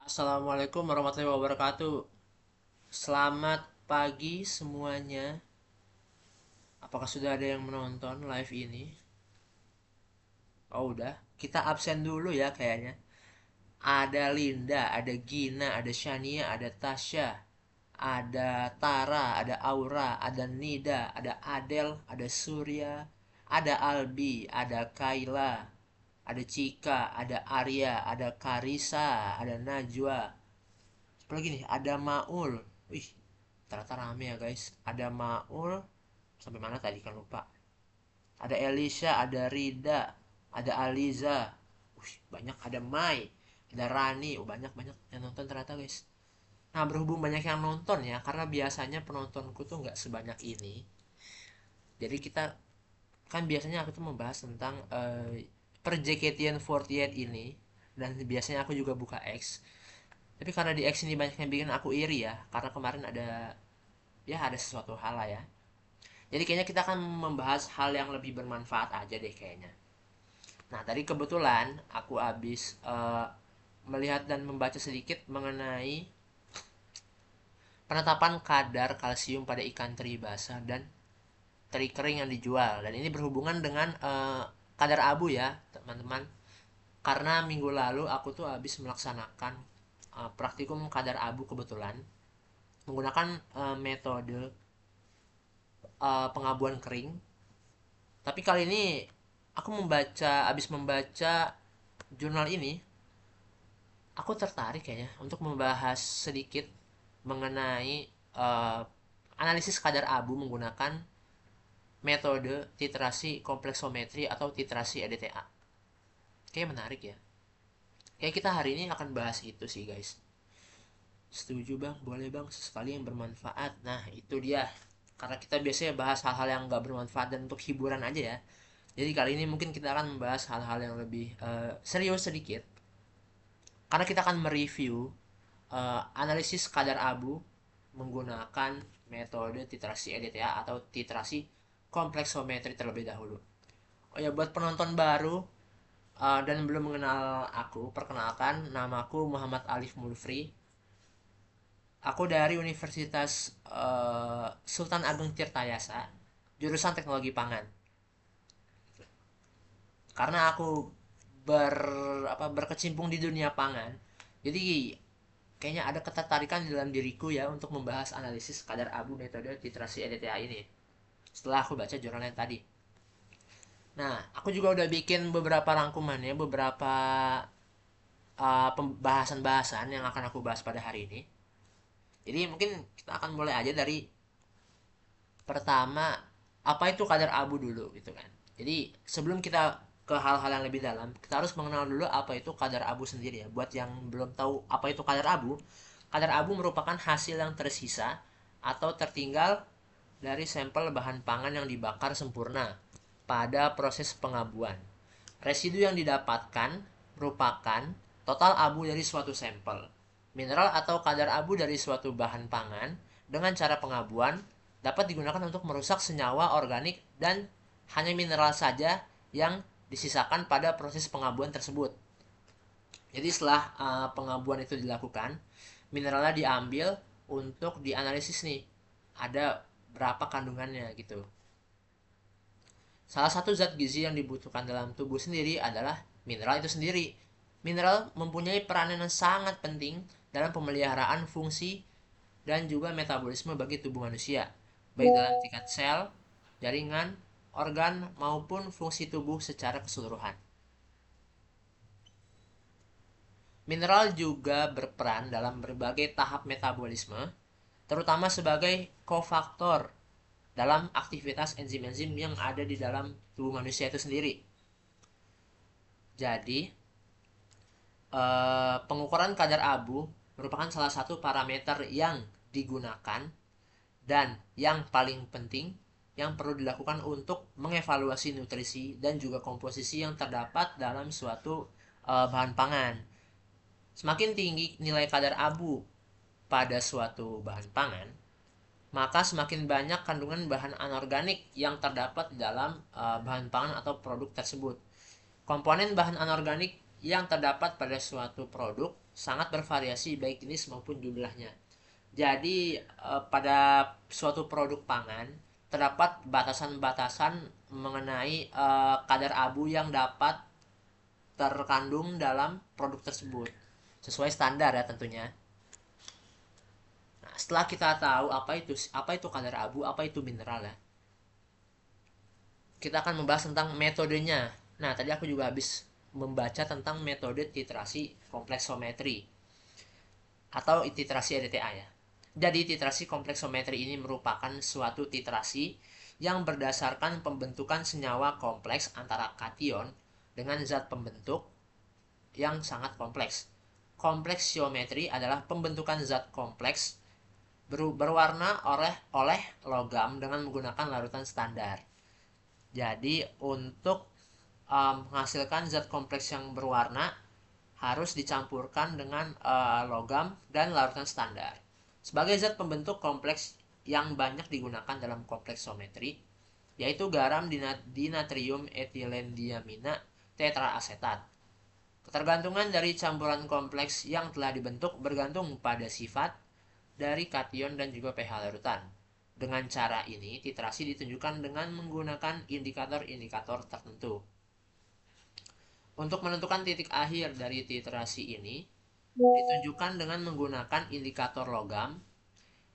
Assalamualaikum warahmatullahi wabarakatuh. Selamat pagi semuanya. Apakah sudah ada yang menonton live ini? Oh udah, kita absen dulu ya kayaknya. Ada Linda, ada Gina, ada Shania, ada Tasya, ada Tara, ada Aura, ada Nida, ada Adel, ada Surya, ada Albi, ada Kayla, ada Cika, ada Arya, ada Karisa, ada Najwa. Apalagi nih, ada Maul. Wih, ternyata rame ya guys. Ada Maul, sampai mana tadi kan lupa. Ada Elisha, ada Rida, ada Aliza. Wih, banyak. Ada Mai, ada Rani. Oh, banyak banyak yang nonton ternyata guys. Nah, berhubung banyak yang nonton ya, karena biasanya penontonku tuh nggak sebanyak ini. Jadi kita kan biasanya aku tuh membahas tentang per JKT48 ini, dan biasanya aku juga buka X. Tapi karena di X ini banyak yang bikin aku iri ya, karena kemarin ada sesuatu hal lah ya. Jadi kayaknya kita akan membahas hal yang lebih bermanfaat aja deh kayaknya. Nah, tadi kebetulan aku habis melihat dan membaca sedikit mengenai penetapan kadar kalsium pada ikan teri basah dan teri kering yang dijual. Dan ini berhubungan dengan kadar abu ya, teman-teman. Karena minggu lalu aku tuh habis melaksanakan praktikum kadar abu kebetulan menggunakan metode pengabuan kering. Tapi kali ini aku habis membaca jurnal ini, aku tertarik kayaknya untuk membahas sedikit mengenai uh, analisis kadar abu menggunakan metode titrasi kompleksometri atau titrasi EDTA. Kayaknya menarik ya. Kayak kita hari ini akan bahas itu sih guys. Setuju bang, boleh bang, sesekali yang bermanfaat. Nah itu dia. Karena kita biasanya bahas hal-hal yang nggak bermanfaat dan untuk hiburan aja ya. Jadi kali ini mungkin kita akan membahas hal-hal yang lebih serius sedikit. Karena kita akan mereview analisis kadar abu menggunakan metode titrasi EDTA atau titrasi kompleksometri terlebih dahulu. Oh ya, buat penonton baru dan belum mengenal aku, perkenalkan namaku Muhammad Alif Mulfri. Aku dari Universitas Sultan Agung Tirtayasa, jurusan Teknologi Pangan. Karena aku ber berkecimpung di dunia pangan, jadi kayaknya ada ketertarikan di dalam diriku ya untuk membahas analisis kadar abu metode titrasi EDTA ini setelah aku baca jurnalnya tadi. Nah, aku juga udah bikin beberapa rangkuman ya, beberapa pembahasan-bahasan yang akan aku bahas pada hari ini. Jadi mungkin kita akan mulai aja dari pertama, apa itu kadar abu dulu gitu kan. Jadi sebelum kita ke hal-hal yang lebih dalam, kita harus mengenal dulu apa itu kadar abu sendiri ya. Buat yang belum tahu apa itu kadar abu merupakan hasil yang tersisa atau tertinggal dari sampel bahan pangan yang dibakar sempurna pada proses pengabuan. Residu yang didapatkan merupakan total abu dari suatu sampel. Mineral atau kadar abu dari suatu bahan pangan dengan cara pengabuan dapat digunakan untuk merusak senyawa organik dan hanya mineral saja yang disisakan pada proses pengabuan tersebut. Jadi setelah pengabuan itu dilakukan, mineralnya diambil untuk dianalisis nih. Ada berapa kandungannya gitu. Salah satu zat gizi yang dibutuhkan dalam tubuh sendiri adalah mineral itu sendiri. Mineral mempunyai peranan yang sangat penting dalam pemeliharaan fungsi dan juga metabolisme bagi tubuh manusia, baik dalam tingkat sel, jaringan, organ, maupun fungsi tubuh secara keseluruhan. Mineral juga berperan dalam berbagai tahap metabolisme, terutama sebagai kofaktor dalam aktivitas enzim-enzim yang ada di dalam tubuh manusia itu sendiri. Jadi, pengukuran kadar abu merupakan salah satu parameter yang digunakan dan yang paling penting yang perlu dilakukan untuk mengevaluasi nutrisi dan juga komposisi yang terdapat dalam suatu bahan pangan. Semakin tinggi nilai kadar abu pada suatu bahan pangan, maka semakin banyak kandungan bahan anorganik yang terdapat dalam bahan pangan atau produk tersebut. Komponen bahan anorganik yang terdapat pada suatu produk sangat bervariasi baik jenis maupun jumlahnya. Jadi pada suatu produk pangan terdapat batasan-batasan mengenai kadar abu yang dapat terkandung dalam produk tersebut sesuai standar ya tentunya. Nah, setelah kita tahu apa itu kadar abu, apa itu mineral ya, kita akan membahas tentang metodenya. Nah, tadi aku juga habis membaca tentang metode titrasi kompleksometri atau titrasi EDTA ya. Jadi titrasi kompleksometri ini merupakan suatu titrasi yang berdasarkan pembentukan senyawa kompleks antara kation dengan zat pembentuk yang sangat kompleks. Kompleksiometri adalah pembentukan zat kompleks berwarna oleh logam dengan menggunakan larutan standar. Jadi untuk menghasilkan zat kompleks yang berwarna harus dicampurkan dengan logam dan larutan standar. Sebagai zat pembentuk kompleks yang banyak digunakan dalam kompleksometri, yaitu garam dinatrium etilendiamina tetraasetat. Ketergantungan dari campuran kompleks yang telah dibentuk bergantung pada sifat dari kation dan juga pH larutan. Dengan cara ini, titrasi ditunjukkan dengan menggunakan indikator-indikator tertentu. Untuk menentukan titik akhir dari titrasi ini, ditunjukkan dengan menggunakan indikator logam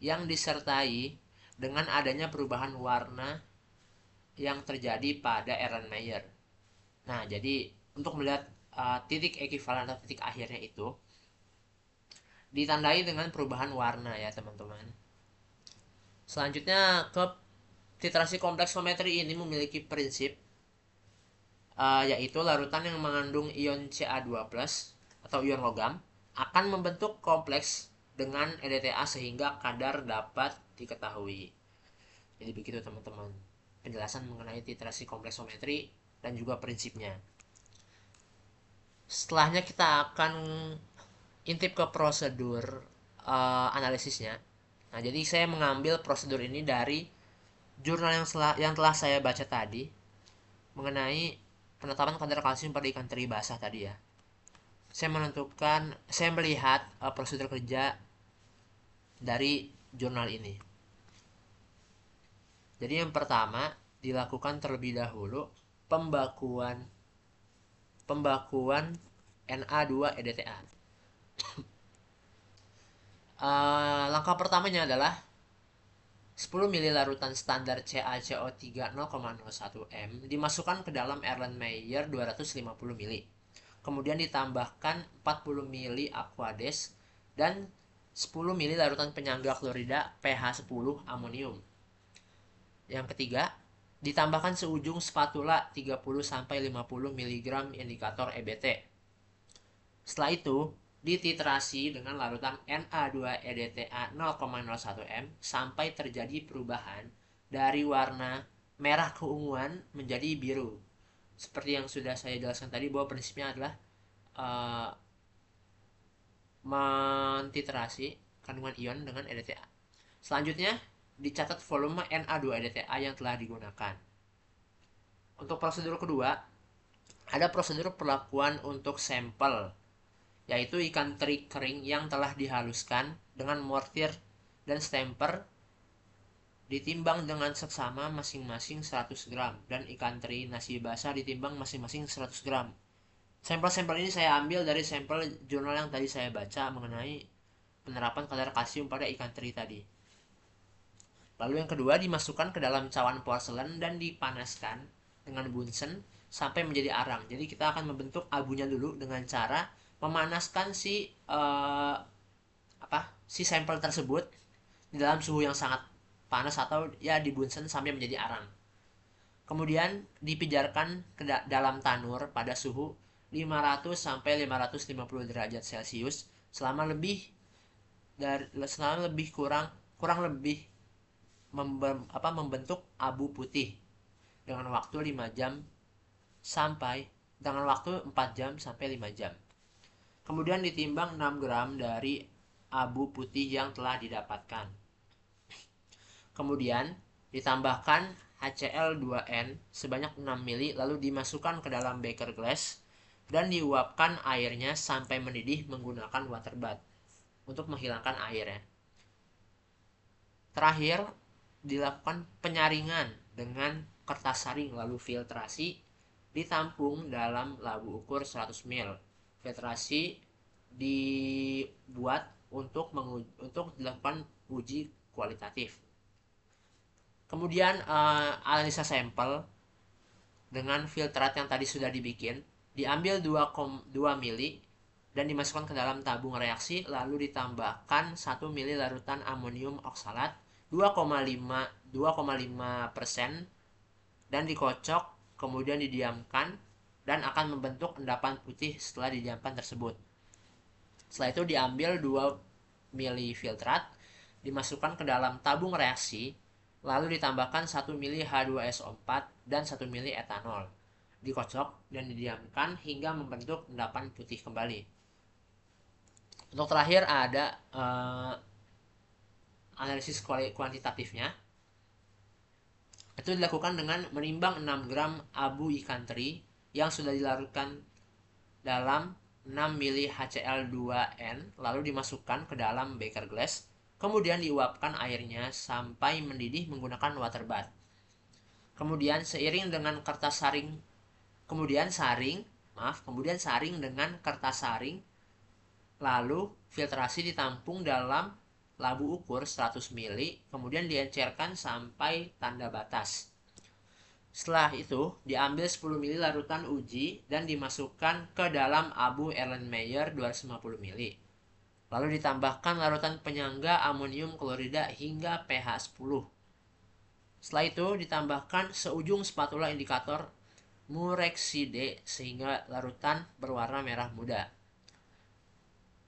yang disertai dengan adanya perubahan warna yang terjadi pada Erlenmeyer. Nah, jadi untuk melihat titik ekivalen atau titik akhirnya itu ditandai dengan perubahan warna ya teman-teman. Selanjutnya ke titrasi kompleksometri ini memiliki prinsip yaitu larutan yang mengandung ion Ca2+ atau ion logam akan membentuk kompleks dengan EDTA sehingga kadar dapat diketahui. Jadi begitu teman-teman penjelasan mengenai titrasi kompleksometri dan juga prinsipnya. Setelahnya kita akan intip ke prosedur analisisnya. Nah, jadi saya mengambil prosedur ini dari jurnal yang telah saya baca tadi mengenai penetapan kadar kalsium pada ikan teri basah tadi ya. Saya melihat prosedur kerja dari jurnal ini. Jadi yang pertama dilakukan terlebih dahulu pembakuan Na2-EDTA. Langkah pertamanya adalah 10 ml larutan standar CaCO3 0,01 m dimasukkan ke dalam Erlenmeyer 250 ml. Kemudian ditambahkan 40 ml Aquades dan 10 ml larutan penyangga klorida pH 10 amonium. Yang ketiga, ditambahkan seujung spatula 30-50 mg indikator EBT. Setelah itu, dititrasi dengan larutan Na2-EDTA 0,01 m sampai terjadi perubahan dari warna merah keunguan menjadi biru. Seperti yang sudah saya jelaskan tadi bahwa prinsipnya adalah mentitrasi kandungan ion dengan EDTA. Selanjutnya, dicatat volume Na2-EDTA yang telah digunakan. Untuk prosedur kedua, ada prosedur perlakuan untuk sampel, yaitu ikan teri kering yang telah dihaluskan dengan mortir dan stamper ditimbang dengan seksama masing-masing 100 gram dan ikan teri nasi basah ditimbang masing-masing 100 gram. Sampel-sampel ini saya ambil dari sampel jurnal yang tadi saya baca mengenai penerapan kadar kalsium pada ikan teri tadi. Lalu yang kedua, dimasukkan ke dalam cawan porselen dan dipanaskan dengan bunsen sampai menjadi arang. Jadi kita akan membentuk abunya dulu dengan cara memanaskan si sampel tersebut di dalam suhu yang sangat panas atau ya di bunsen sampai menjadi arang. Kemudian dipijarkan ke dalam tanur pada suhu 500 sampai 550 derajat Celcius selama kurang lebih membentuk abu putih dengan waktu 4 jam sampai 5 jam. Kemudian ditimbang 6 gram dari abu putih yang telah didapatkan. Kemudian ditambahkan HCl2n sebanyak 6 ml lalu dimasukkan ke dalam beker glass dan diuapkan airnya sampai mendidih menggunakan water bath untuk menghilangkan airnya. Terakhir, dilakukan penyaringan dengan kertas saring lalu filtrasi ditampung dalam labu ukur 100 ml. Filtrasi dibuat untuk dilakukan uji kualitatif. Kemudian analisa sampel dengan filtrat yang tadi sudah dibikin, diambil 2 mili dan dimasukkan ke dalam tabung reaksi, lalu ditambahkan 1 mili larutan amonium oksalat 2,5% dan dikocok, kemudian didiamkan dan akan membentuk endapan putih setelah didiamkan tersebut. Setelah itu diambil 2 mili filtrat, dimasukkan ke dalam tabung reaksi, lalu ditambahkan 1 mili H2SO4 dan 1 mili etanol. Dikocok dan didiamkan hingga membentuk endapan putih kembali. Untuk terakhir ada analisis kuantitatifnya. Itu dilakukan dengan menimbang 6 gram abu ikan teri yang sudah dilarutkan dalam 6 mili HCl2N, lalu dimasukkan ke dalam beker glass, kemudian diuapkan airnya sampai mendidih menggunakan water bath. Kemudian saring dengan kertas saring, lalu filtrasi ditampung dalam labu ukur 100 ml, kemudian diencerkan sampai tanda batas. Setelah itu, diambil 10 ml larutan uji dan dimasukkan ke dalam abu Erlenmeyer 250 ml. Lalu ditambahkan larutan penyangga amonium klorida hingga pH 10. Setelah itu, ditambahkan seujung spatula indikator Murexide sehingga larutan berwarna merah muda.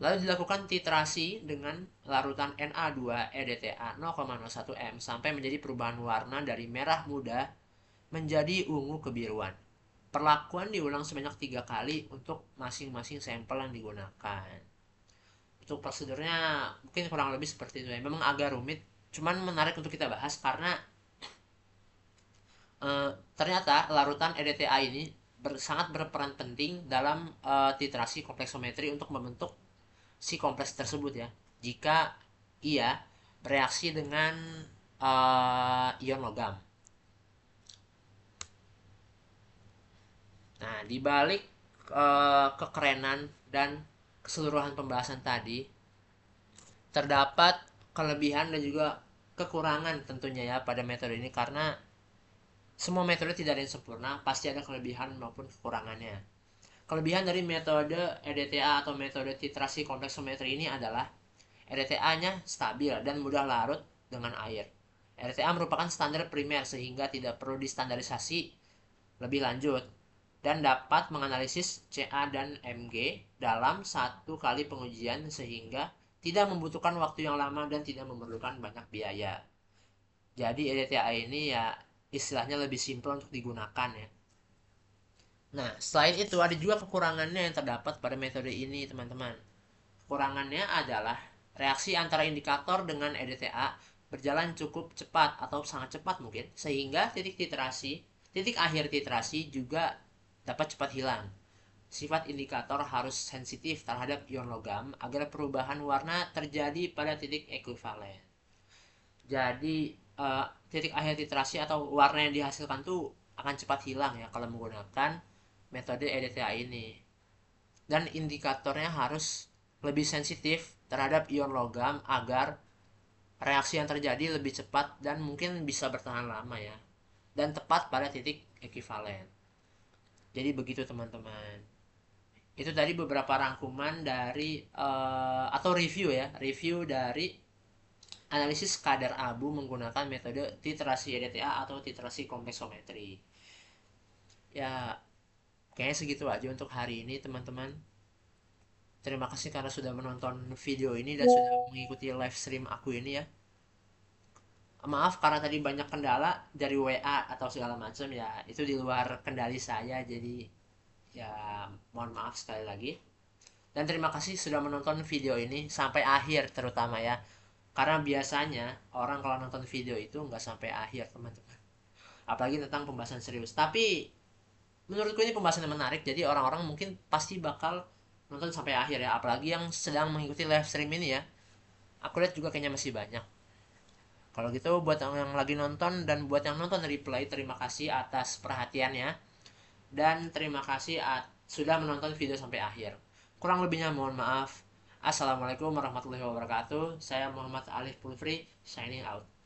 Lalu dilakukan titrasi dengan larutan Na2-EDTA 0,01 m sampai menjadi perubahan warna dari merah muda menjadi ungu kebiruan. Perlakuan diulang sebanyak 3 kali untuk masing-masing sampel yang digunakan. Untuk prosedurnya mungkin kurang lebih seperti itu ya. Memang agak rumit, cuman menarik untuk kita bahas karena ternyata larutan EDTA ini sangat berperan penting dalam titrasi kompleksometri untuk membentuk si kompleks tersebut ya. Jika ia bereaksi dengan ion logam. Nah, dibalik kekerenan dan keseluruhan pembahasan tadi, terdapat kelebihan dan juga kekurangan tentunya ya pada metode ini, karena semua metode tidak ada yang sempurna, pasti ada kelebihan maupun kekurangannya. Kelebihan dari metode EDTA atau metode titrasi kompleksometri ini adalah EDTA-nya stabil dan mudah larut dengan air. EDTA merupakan standar primer sehingga tidak perlu distandarisasi lebih lanjut dan dapat menganalisis CA dan MG dalam satu kali pengujian sehingga tidak membutuhkan waktu yang lama dan tidak memerlukan banyak biaya. Jadi EDTA ini ya istilahnya lebih simpel untuk digunakan ya. Nah, selain itu ada juga kekurangannya yang terdapat pada metode ini, teman-teman. Kekurangannya adalah reaksi antara indikator dengan EDTA berjalan cukup cepat atau sangat cepat mungkin, sehingga titik akhir titrasi juga dapat cepat hilang. Sifat indikator harus sensitif terhadap ion logam agar perubahan warna terjadi pada titik ekuivalen. Jadi titik akhir titrasi atau warna yang dihasilkan tuh akan cepat hilang ya kalau menggunakan metode EDTA ini. Dan indikatornya harus lebih sensitif terhadap ion logam agar reaksi yang terjadi lebih cepat dan mungkin bisa bertahan lama ya. Dan tepat pada titik ekuivalen. Jadi begitu teman-teman. Itu tadi beberapa rangkuman dari atau review dari analisis kadar abu menggunakan metode titrasi EDTA atau titrasi kompleksometri. Ya, kayaknya segitu aja untuk hari ini teman-teman. Terima kasih karena sudah menonton video ini dan sudah mengikuti live stream aku ini ya. Maaf karena tadi banyak kendala dari WA atau segala macam ya, itu di luar kendali saya, jadi ya mohon maaf sekali lagi. Dan terima kasih sudah menonton video ini sampai akhir terutama ya. Karena biasanya orang kalau nonton video itu nggak sampai akhir teman-teman. Apalagi tentang pembahasan serius. Tapi menurutku ini pembahasan yang menarik, jadi orang-orang mungkin pasti bakal nonton sampai akhir ya, apalagi yang sedang mengikuti live stream ini ya. Aku lihat juga kayaknya masih banyak. Kalau gitu buat yang lagi nonton dan buat yang nonton replay, terima kasih atas perhatiannya dan terima kasih sudah menonton video sampai akhir. Kurang lebihnya mohon maaf. Assalamualaikum warahmatullahi wabarakatuh. Saya Muhammad Alif Pulfri, signing out.